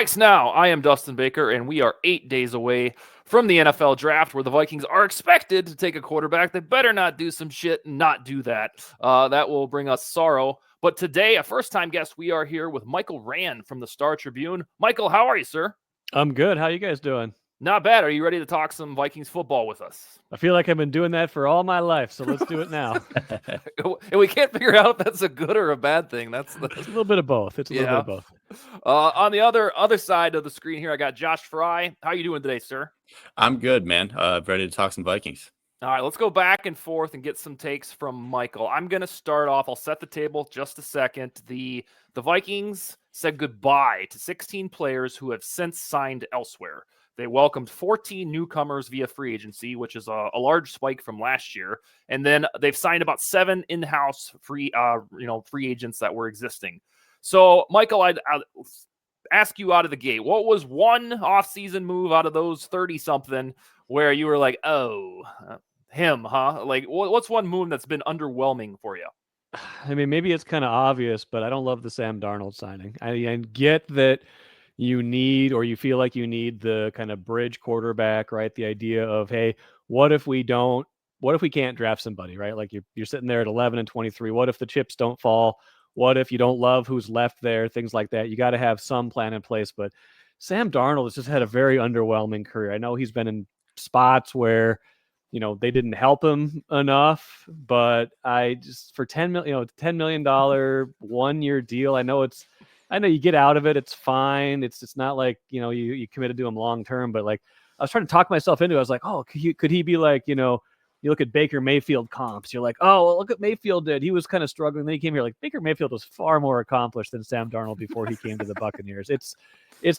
VikesNow. I am Dustin Baker, and we are 8 days away from the NFL draft, where the Vikings are expected to take a quarterback. They better not do some shit and not do that. That will bring us sorrow. But today, a first-time guest, we are here with Michael Rand from the Star Tribune. Michael, how are you, sir? I'm good. How you guys doing? Not bad. Are you ready to talk some Vikings football with us? I feel like I've been doing that for all my life, so let's do it now. And we can't figure out if that's a good or a bad thing. It's a little bit of both. It's a little bit of both. On the other side of the screen here, I got Josh Fry. How you doing today, sir? I'm good, man. Ready to talk some Vikings. All right, let's go back and forth and get some takes from Michael. I'm going to start off. I'll set the table just a second. The Vikings said goodbye to 16 players who have since signed elsewhere. They welcomed 14 newcomers via free agency, which is a large spike from last year. And then they've signed about 7 in-house free agents that were existing. So, Michael, I'll ask you out of the gate, what was one offseason move out of those 30-something where you were like, oh, him, huh? Like, what's one move that's been underwhelming for you? I mean, maybe it's kind of obvious, but I don't love the Sam Darnold signing. I get that you need, or you feel like you need, the kind of bridge quarterback, right? The idea of, hey, what if we can't draft somebody, right? Like you're sitting there at 11 and 23. What if the chips don't fall? What if you don't love who's left there? Things like that. You got to have some plan in place. But Sam Darnold has just had a very underwhelming career. I know he's been in spots where, they didn't help him enough, but I just, for $10 million 1-year deal, I know you get out of it. It's fine. It's not like, you committed to him long term, but like I was trying to talk myself into it. I was like, oh, could he be like, you look at Baker Mayfield comps. You're like, oh, well, look what Mayfield did. He was kind of struggling. Then he came here. Like, Baker Mayfield was far more accomplished than Sam Darnold before he came to the Buccaneers. It's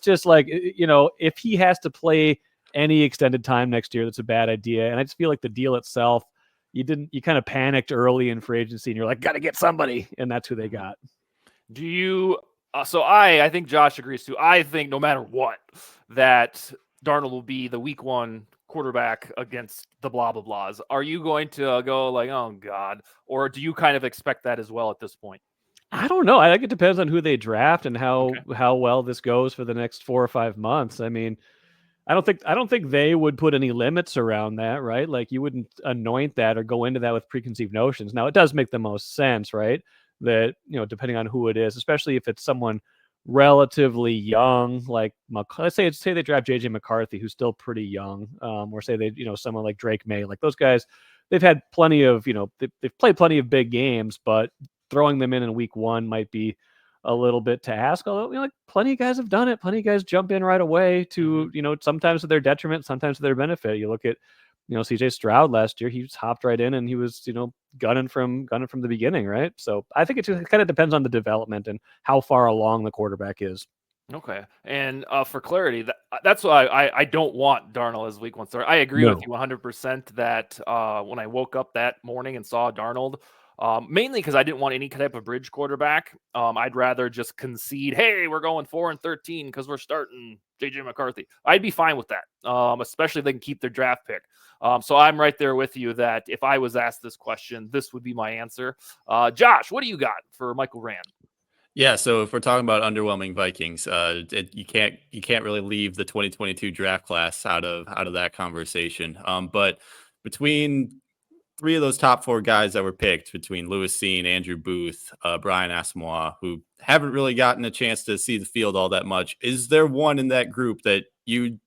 just like, if he has to play any extended time next year, that's a bad idea. And I just feel like the deal itself, you kind of panicked early in free agency and you're like, got to get somebody. And that's who they got. Do you, I think Josh agrees too. I think no matter what, that Darnold will be the week 1 quarterback against the blah, blah, blahs. Are you going to go like, oh God, or do you kind of expect that as well at this point? I don't know. I think it depends on who they draft and how well this goes for the next 4 or 5 months. I mean, I don't think they would put any limits around that, right? Like, you wouldn't anoint that or go into that with preconceived notions. Now, it does make the most sense, right? That, depending on who it is, especially if it's someone relatively young, like let's say they draft JJ McCarthy, who's still pretty young, or say they, someone like Drake May, like those guys, they've had plenty of, they've played plenty of big games, but throwing them in week 1 might be a little bit to ask, although like plenty of guys have done it. Plenty of guys jump in right away to, sometimes to their detriment, sometimes to their benefit. You look at, CJ Stroud last year, he just hopped right in and he was, gunning from the beginning, right? So I think it just kind of depends on the development and how far along the quarterback is. Okay. And for clarity, that's why I don't want Darnold as week 1 start. I agree with you 100% that when I woke up that morning and saw Darnold, mainly because I didn't want any type of bridge quarterback. I'd rather just concede, hey, we're going 4-13 because we're starting JJ McCarthy. I'd be fine with that, especially if they can keep their draft pick. So I'm right there with you that if I was asked this question, this would be my answer. Josh, what do you got for Michael Rand? Yeah, so if we're talking about underwhelming Vikings, you can't really leave the 2022 draft class out of that conversation. But between 3 of those top 4 guys that were picked, between Lewis Cine, Andrew Booth, Brian Asamoah, who haven't really gotten a chance to see the field all that much, is there one in that group that you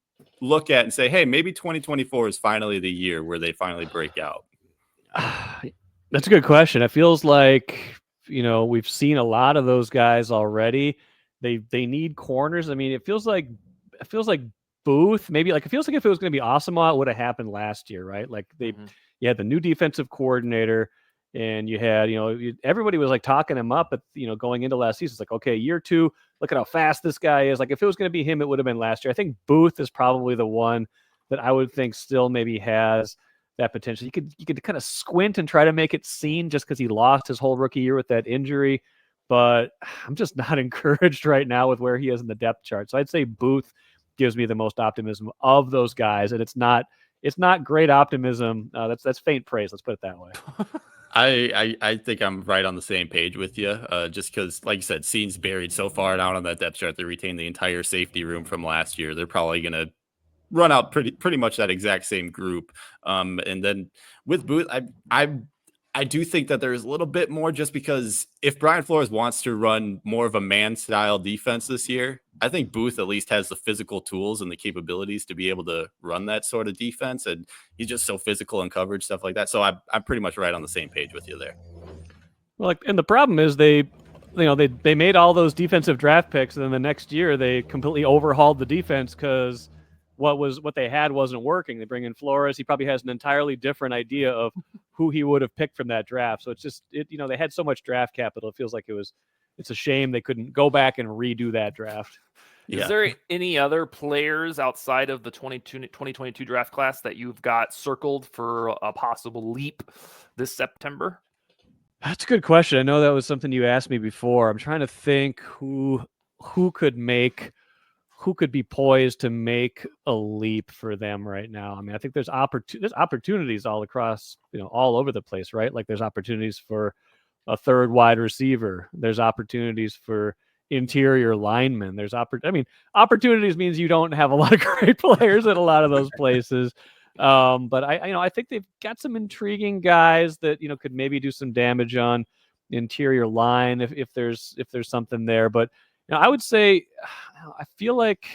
look at and say, hey, maybe 2024 is finally the year where they finally break out? That's a good question. It feels like, we've seen a lot of those guys already. They need corners. I mean, it feels like Booth, maybe, like, it feels like if it was going to be Asamoah, it would have happened last year, right? Like you had the new defensive coordinator and you had, everybody was like talking him up, going into last season. It's like, okay, year 2, look at how fast this guy is. Like, if it was going to be him, it would have been last year. I think Booth is probably the one that I would think still maybe has that potential. You could kind of squint and try to make it seen just because he lost his whole rookie year with that injury. But I'm just not encouraged right now with where he is in the depth chart. So I'd say Booth gives me the most optimism of those guys. And it's not great optimism. That's faint praise. Let's put it that way. I think I'm right on the same page with you. Just because, like you said, Scene's buried so far down on that depth chart, they retain the entire safety room from last year. They're probably going to run out pretty much that exact same group. And then with Booth, I do think that there's a little bit more, just because if Brian Flores wants to run more of a man style defense this year, I think Booth at least has the physical tools and the capabilities to be able to run that sort of defense. And he's just so physical in coverage, stuff like that. So I'm pretty much right on the same page with you there. Well, and the problem is they made all those defensive draft picks, and then the next year they completely overhauled the defense because what they had wasn't working. They bring in Flores. He probably has an entirely different idea of who he would have picked from that draft. So it's just they had so much draft capital. It feels like it's a shame they couldn't go back and redo that draft. Yeah. Is there any other players outside of the 2022 draft class that you've got circled for a possible leap this September? That's a good question. I know that was something you asked me before. I'm trying to think who could be poised to make a leap for them right now. I mean, I think there's opportunities all across, all over the place, right? Like there's opportunities for a third wide receiver. There's opportunities for interior linemen. Opportunities means you don't have a lot of great players at a lot of those places. But I think they've got some intriguing guys that, could maybe do some damage on interior line if there's something there. But I would say, I feel like,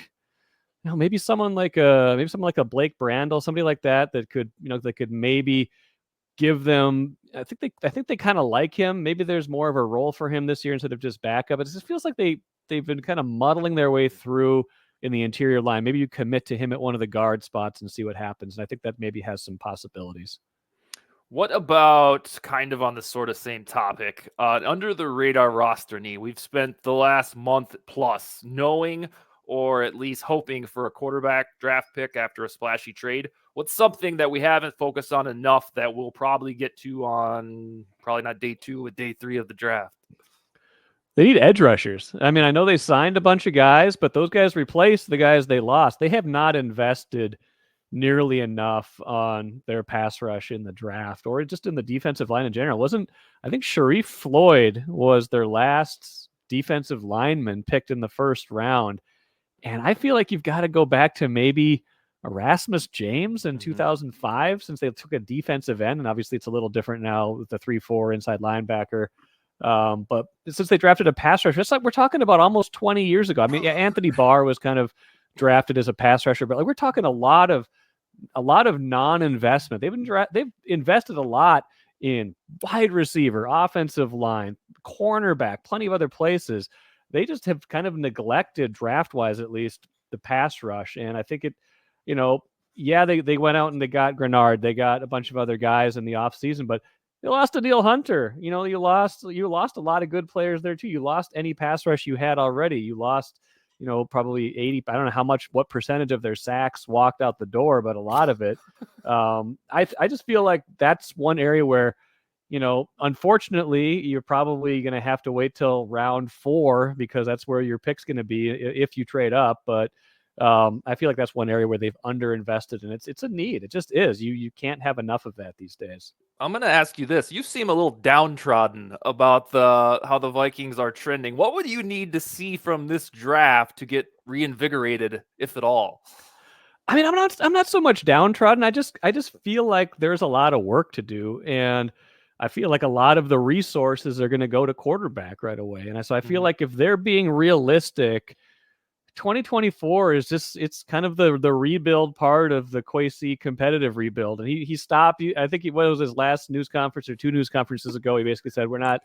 maybe someone like a Blake Brandel, somebody like that could maybe give them. I think they kind of like him. Maybe there's more of a role for him this year instead of just backup. It just feels like they've been kind of muddling their way through in the interior line. Maybe you commit to him at one of the guard spots and see what happens. And I think that maybe has some possibilities. What about, kind of on the sort of same topic, under the radar roster knee? We've spent the last month plus knowing, or at least hoping, for a quarterback draft pick after a splashy trade. What's something that we haven't focused on enough that we'll probably get to on probably not day 2, but day 3 of the draft? They need edge rushers. I mean, I know they signed a bunch of guys, but those guys replaced the guys they lost. They have not invested nearly enough on their pass rush in the draft or just in the defensive line in general. I think Sharif Floyd was their last defensive lineman picked in the first round. And I feel like you've got to go back to maybe Erasmus James in 2005, since they took a defensive end. And obviously it's a little different now with the 3-4 inside linebacker. But since they drafted a pass rusher, it's like we're talking about almost 20 years ago. I mean, Anthony Barr was kind of drafted as a pass rusher, but like we're talking a lot of non-investment. They've invested a lot in wide receiver, offensive line, cornerback, plenty of other places. They just have kind of neglected, draft-wise at least, the pass rush. And I think they went out and they got Grenard. They got a bunch of other guys in the offseason, but they lost Danielle Hunter. You lost a lot of good players there too. You lost any pass rush you had already. You lost, probably 80. I don't know what percentage of their sacks walked out the door, but a lot of it. I just feel like that's one area where, unfortunately, you're probably going to have to wait till round 4 because that's where your pick's going to be if you trade up. But I feel like that's one area where they've underinvested, and it's a need. It just is. You can't have enough of that these days. I'm going to ask you this. You seem a little downtrodden about how the Vikings are trending. What would you need to see from this draft to get reinvigorated, if at all? I mean, I'm not so much downtrodden. I just feel like there's a lot of work to do, and I feel like a lot of the resources are going to go to quarterback right away. And so I feel like if they're being realistic, 2024 is it's kind of the rebuild part of the Kwesi competitive rebuild. And he stopped. I think what was his last news conference or 2 news conferences ago? He basically said, we're not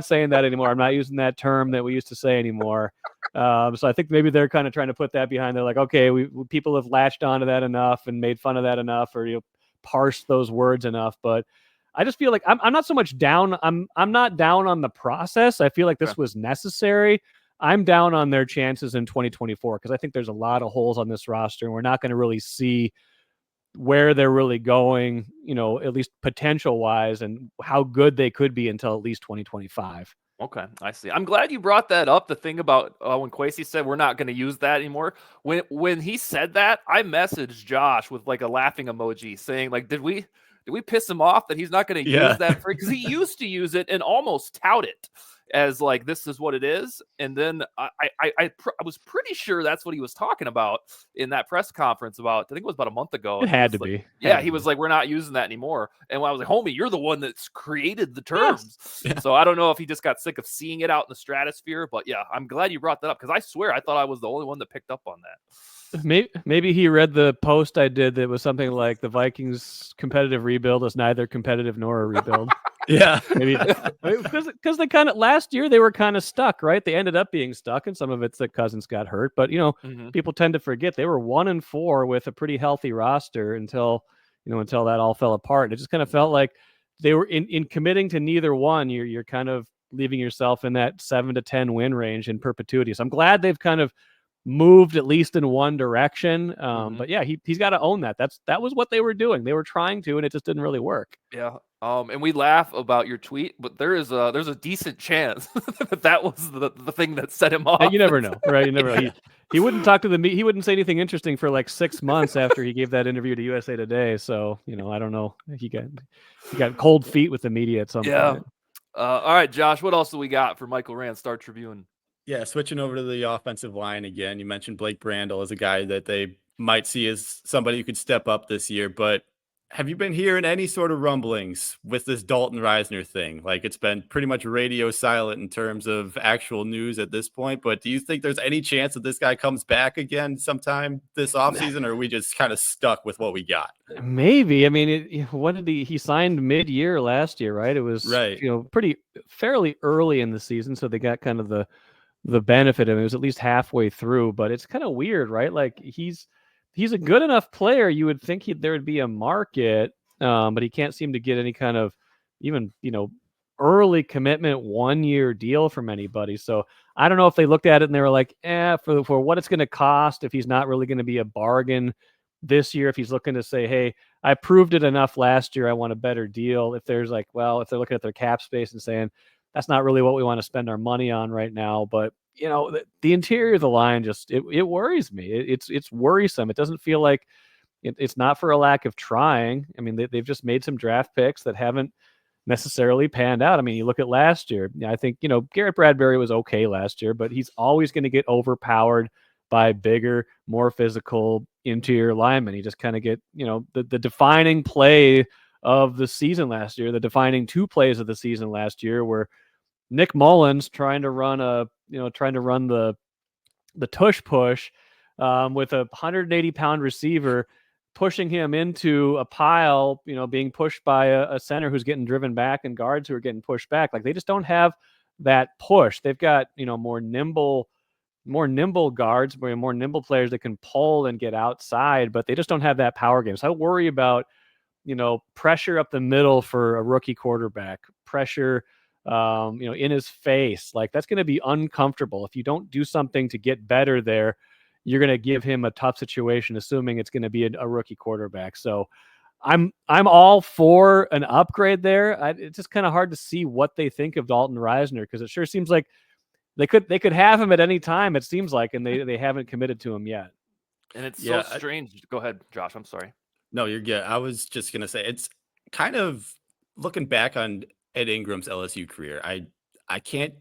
saying that anymore. I'm not using that term that we used to say anymore. So I think maybe they're kind of trying to put that behind. They're like, okay, people have latched onto that enough and made fun of that enough, or parsed those words enough. But I just feel like I'm not so much down. I'm not down on the process. I feel like this was necessary. I'm down on their chances in 2024 because I think there's a lot of holes on this roster, and we're not going to really see where they're really going, at least potential wise, and how good they could be until at least 2025. Okay, I see. I'm glad you brought that up. The thing about when Kwesi said we're not going to use that anymore. When he said that, I messaged Josh with like a laughing emoji saying, like, did we did we piss him off that he's not going to use that phrase? Because he used to use it and almost tout it as like, this is what it is. And then I was pretty sure that's what he was talking about in that press conference about, I think it was about a month ago. It had to be. Yeah, he was like, we're not using that anymore. And I was like, homie, you're the one that's created the terms. Yes. So I don't know if he just got sick of seeing it out in the stratosphere, but yeah, I'm glad you brought that up because I swear I thought I was the only one that picked up on that. Maybe he read the post I did that was something like the Vikings competitive rebuild is neither competitive nor a rebuild. Yeah, maybe because they kind of last year they were kind of stuck, right? They ended up being stuck, and some of it's that Cousins got hurt. But people tend to forget they were 1-4 with a pretty healthy roster until that all fell apart. It just kind of felt like they were in committing to neither one. You're kind of leaving yourself in that 7 to 10 win range in perpetuity. So I'm glad they've kind of moved at least in one direction. But yeah, he's got to own that. That was what they were doing. They were trying to, and it just didn't really work. Yeah. And we laugh about your tweet, but there's a decent chance that was the thing that set him off. You never know, right? You never know. He wouldn't talk to he wouldn't say anything interesting for like 6 months after he gave that interview to USA Today. So, I don't know. He got cold feet with the media at some point. All right, Josh, what else do we got for Michael Rand, Star Tribune? Yeah, switching over to the offensive line again. You mentioned Blake Brandel as a guy that they might see as somebody who could step up this year, but have you been hearing any sort of rumblings with this Dalton Risner thing? Like, it's been pretty much radio silent in terms of actual news at this point, but do you think there's any chance that this guy comes back again sometime this offseason, or are we just kind of stuck with what we got? Maybe. I mean, he signed mid-year last year, right? It was right. Fairly early in the season, so they got kind of the benefit of it. It was at least halfway through, but it's kind of weird, right? Like he's a good enough player. You would think there would be a market, but he can't seem to get any kind of even, early commitment 1-year deal from anybody. So I don't know if they looked at it and they were like, for what it's going to cost, if he's not really going to be a bargain this year, if he's looking to say, hey, I proved it enough last year, I want a better deal. If there's like, well, if they're looking at their cap space and saying, that's not really what we want to spend our money on right now. But, the interior of the line just, it worries me. It's worrisome. It doesn't feel like it's not for a lack of trying. I mean, they've just made some draft picks that haven't necessarily panned out. I mean, you look at last year. I think, Garrett Bradbury was okay last year, but he's always going to get overpowered by bigger, more physical interior linemen. He just kind of get, the defining play of the season last year, the defining 2 plays of the season last year were Nick Mullins trying to run the tush push with a 180-pound receiver, pushing him into a pile, being pushed by a center who's getting driven back and guards who are getting pushed back. Like, they just don't have that push. They've got, more nimble guards, more nimble players that can pull and get outside, but they just don't have that power game. So I worry about, pressure up the middle for a rookie quarterback, pressure in his face. Like, that's going to be uncomfortable. If you don't do something to get better there, you're going to give him a tough situation, assuming it's going to be a rookie quarterback. So I'm all for an upgrade there. It's just kind of hard to see what they think of Dalton Risner, because it sure seems like they could have him at any time, it seems like, and they haven't committed to him yet. And it's so strange. Go ahead, Josh. I'm sorry. No, you're good. I was just going to say, it's kind of looking back on Ed Ingram's LSU career, I can't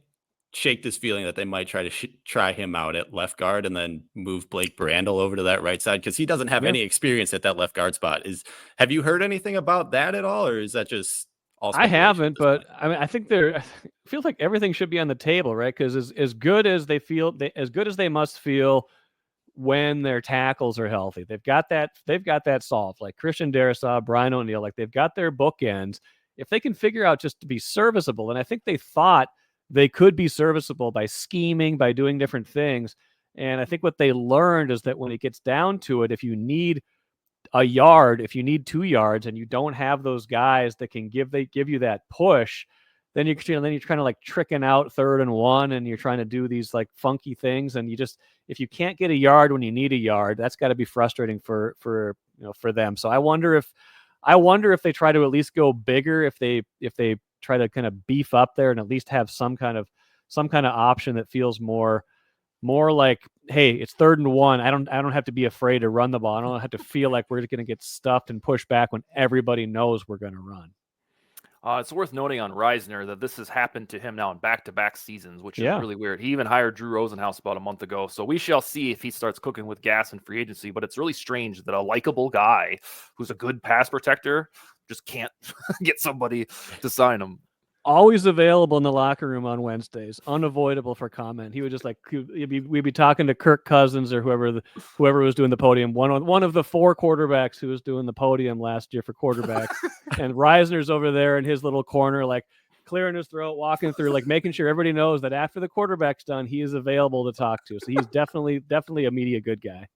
shake this feeling that they might try to try him out at left guard and then move Blake Brandel over to that right side, because he doesn't have any experience at that left guard spot. Have you heard anything about that at all, or is that just all? I haven't, but I mean, I think I feel like everything should be on the table, right? Because as good as they must feel when their tackles are healthy, they've got that solved. Like Christian Darrisaw, Brian O'Neill, like they've got their bookends. If they can figure out just to be serviceable, and I think they thought they could be serviceable by scheming, by doing different things. And I think what they learned is that when it gets down to it, if you need a yard, if you need 2 yards, and you don't have those guys that can give you that push, then you're kind of like tricking out 3rd and 1, and you're trying to do these like funky things. And if you can't get a yard when you need a yard, that's got to be frustrating for them. So I wonder if they try to at least go bigger, if they try to kind of beef up there and at least have some kind of option that feels more more like, hey, it's 3rd and 1. I don't have to be afraid to run the ball. I don't have to feel like we're going to get stuffed and pushed back when everybody knows we're going to run. It's worth noting on Risner that this has happened to him now in back-to-back seasons, which is Yeah. really weird. He even hired Drew Rosenhaus about a month ago, so we shall see if he starts cooking with gas in free agency. But it's really strange that a likable guy who's a good pass protector just can't get somebody to sign him. Always available in the locker room on Wednesdays, unavoidable for comment. He would just like we'd be talking to Kirk Cousins or whoever was doing the podium. One of the 4 quarterbacks who was doing the podium last year for quarterbacks, and Risner's over there in his little corner, like clearing his throat, walking through, like making sure everybody knows that after the quarterback's done, he is available to talk to. So he's definitely a media good guy.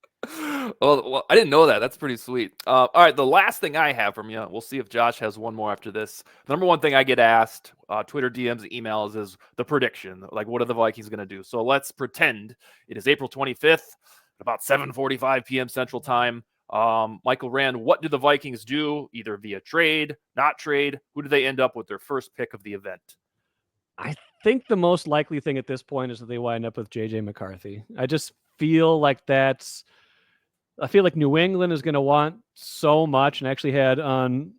Well, I didn't know that. That's pretty sweet. All right, the last thing I have from you, we'll see if Josh has one more after this. The number one thing I get asked, Twitter DMs, emails, is the prediction. Like, what are the Vikings going to do? So let's pretend it is April 25th, about 7:45 p.m. Central Time. Michael Rand, what do the Vikings do, either via trade, not trade? Who do they end up with their first pick of the event? I think the most likely thing at this point is that they wind up with J.J. McCarthy. I just feel like I feel like New England is going to want so much, and I actually had on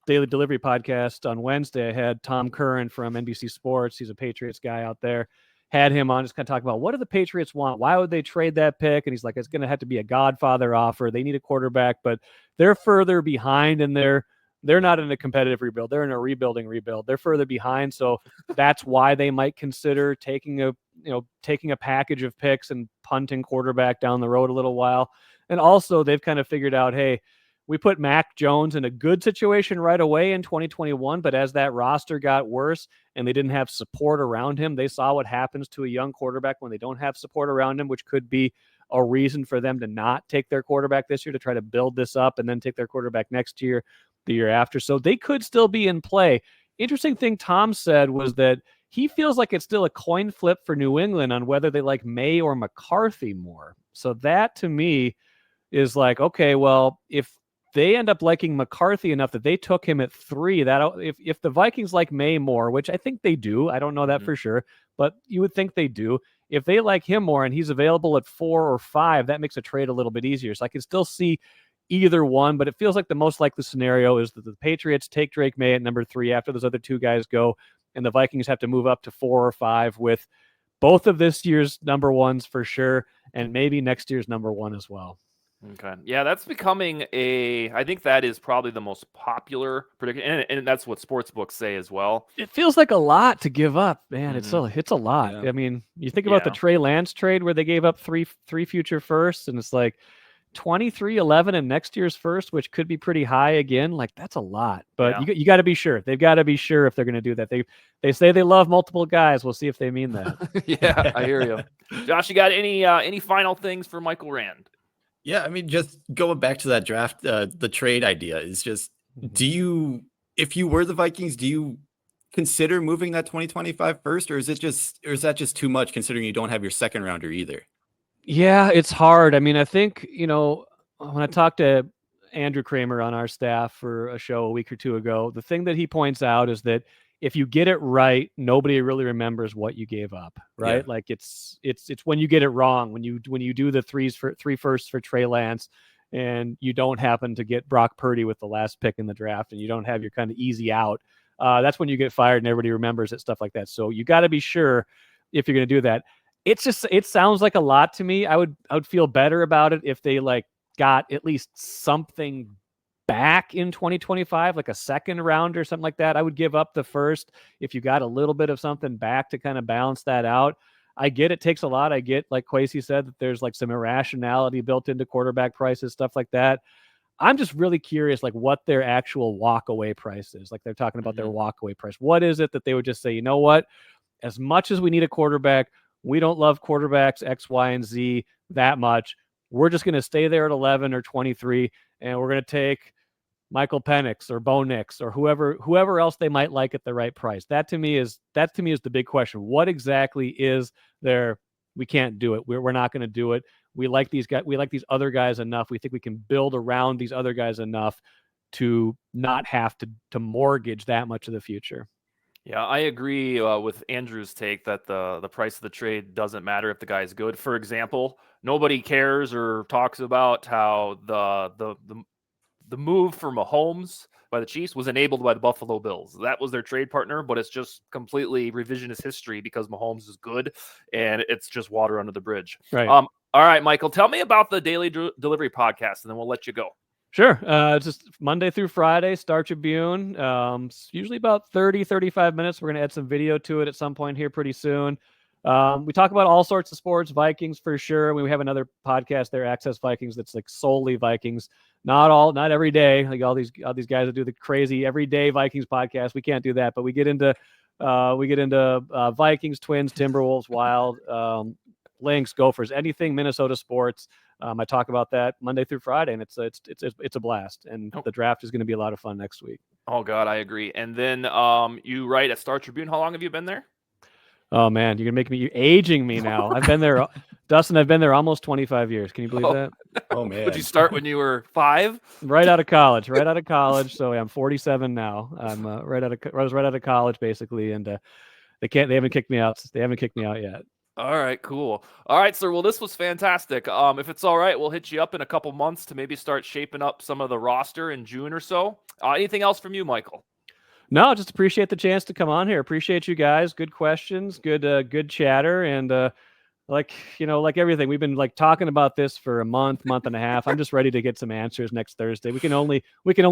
Daily Delivery podcast on Wednesday, I had Tom Curran from NBC Sports. He's a Patriots guy out there. Had him on, just kind of talk about what do the Patriots want? Why would they trade that pick? And he's like, it's going to have to be a Godfather offer. They need a quarterback, but they're further behind, and they're not in a competitive rebuild. They're in a rebuilding rebuild. They're further behind, so that's why they might consider taking a package of picks and punting quarterback down the road a little while. And also, they've kind of figured out, hey, we put Mac Jones in a good situation right away in 2021, but as that roster got worse and they didn't have support around him, they saw what happens to a young quarterback when they don't have support around him, which could be a reason for them to not take their quarterback this year, to try to build this up and then take their quarterback next year, the year after. So they could still be in play. Interesting thing Tom said was that he feels like it's still a coin flip for New England on whether they like May or McCarthy more. So that, to me, is like, okay, well, if they end up liking McCarthy enough that they took him at 3, that if the Vikings like May more, which I think they do, I don't know that for sure, but you would think they do. If they like him more and he's available at 4 or 5, that makes a trade a little bit easier. So I can still see either one, but it feels like the most likely scenario is that the Patriots take Drake May at number 3 after those other 2 guys go, and the Vikings have to move up to 4 or 5 with both of this year's number 1s for sure, and maybe next year's number 1 as well. Okay. Yeah, that's becoming I think that is probably the most popular prediction, and that's what sports books say as well. It feels like a lot to give up, man. It's a lot. Yeah. I mean, you think about the Trey Lance trade where they gave up three future firsts, and it's like 23, 11, and next year's first, which could be pretty high again. Like, that's a lot. But you got to be sure. They've got to be sure if they're going to do that. They say they love multiple guys. We'll see if they mean that. Yeah, I hear you. Josh, you got any final things for Michael Rand? Yeah, I mean, just going back to that draft, the trade idea is just, if you were the Vikings, do you consider moving that 2025 first, or is that just too much considering you don't have your second rounder either? Yeah, it's hard. I mean, I think, when I talked to Andrew Kramer on our staff for a show a week or 2 ago, the thing that he points out is that if you get it right, nobody really remembers what you gave up, right? Yeah. Like it's when you get it wrong, when you do the 3 firsts for Trey Lance, and you don't happen to get Brock Purdy with the last pick in the draft, and you don't have your kind of easy out. That's when you get fired, and everybody remembers it, stuff like that. So you got to be sure if you're going to do that. It sounds like a lot to me. I would feel better about it if they got at least something back in 2025, like a second round or something like that. I would give up the first if you got a little bit of something back to kind of balance that out. I get it takes a lot. I get, like Kwesi said, that there's some irrationality built into quarterback prices, stuff like that. I'm just really curious, what their actual walk-away price is. Like, they're talking about their walk-away price. What is it that they would just say, you know what? As much as we need a quarterback, we don't love quarterbacks X, Y, and Z that much. We're just going to stay there at 11 or 23, and we're going to take Michael Penix or Bo Nix or whoever else they might like at the right price. That to me is the big question. What exactly is there? We can't do it. We're not going to do it. We like these guys. We like these other guys enough. We think we can build around these other guys enough to not have to mortgage that much of the future. Yeah, I agree with Andrew's take that the price of the trade doesn't matter if the guy's good. For example, nobody cares or talks about how the move for Mahomes by the Chiefs was enabled by the Buffalo Bills. That was their trade partner, but it's just completely revisionist history because Mahomes is good, and it's just water under the bridge. Right. All right, Michael, tell me about the Daily Delivery podcast, and then we'll let you go. Sure. It's just Monday through Friday, Star Tribune. It's usually about 30, 35 minutes. We're going to add some video to it at some point here pretty soon. We talk about all sorts of sports, Vikings for sure. We have another podcast there, Access Vikings, that's like solely Vikings. Not every day, like all these guys that do the crazy everyday Vikings podcast. We can't do that, but we get into Vikings, Twins, Timberwolves, Wild, Lynx, Gophers, anything Minnesota sports. I talk about that Monday through Friday, and it's a blast. And the draft is going to be a lot of fun next week. Oh God, I agree. And then you write at Star Tribune. How long have you been there? Oh man, you're aging me now. I've been there, Dustin. I've been there almost 25 years. Can you believe that? Oh man. Did you start when you were 5? Right out of college. So I'm 47 now. I'm I was right out of college basically, and they haven't kicked me out. They haven't kicked me out yet. All right, cool. All right, sir. Well, this was fantastic. If it's all right, we'll hit you up in a couple months to maybe start shaping up some of the roster in June or so. Anything else from you, Michael? No, just appreciate the chance to come on here. Appreciate you guys. Good questions, good chatter, and like everything, we've been like talking about this for a month and a half. I'm just ready to get some answers next Thursday. We can only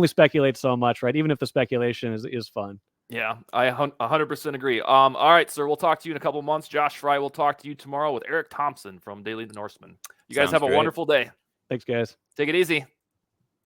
speculate so much, right? Even if the speculation is fun. Yeah, I 100% agree. All right, sir. We'll talk to you in a couple months. Josh Fry will talk to you tomorrow with Eric Thompson from Daily the Norseman. You guys have a wonderful day. Thanks, guys. Take it easy.